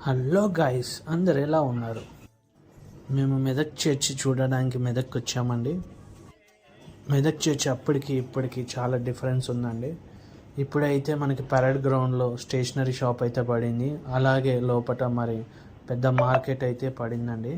Hello guys, అందరు ఎలా ఉన్నారు? మేము మెదక్ చర్చి చూడడానికి మెదక్ వచ్చామండి. మెదక్ చర్చి అప్పటికి ఇప్పటికి చాలా డిఫరెన్స్ ఉందండి. ఇప్పుడైతే మనకి పరేడ్ గ్రౌండ్లో స్టేషనరీ షాప్ అయితే పడింది, అలాగే లోపల మరి పెద్ద మార్కెట్ అయితే పడిందండి.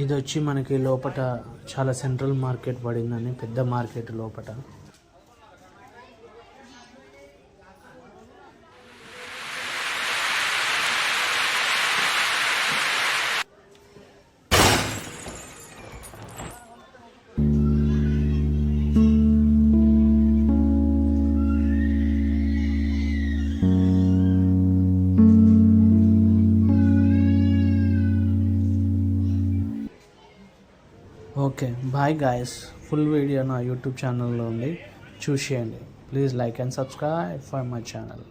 ఇది వచ్చి మనకి లోపల చాలా సెంట్రల్ మార్కెట్ పడిందని, పెద్ద మార్కెట్ లోపల. Okay, bye guys. Full video నా యూట్యూబ్ ఛానల్లో ఉంది, చూసేయండి. Please like and subscribe for my channel.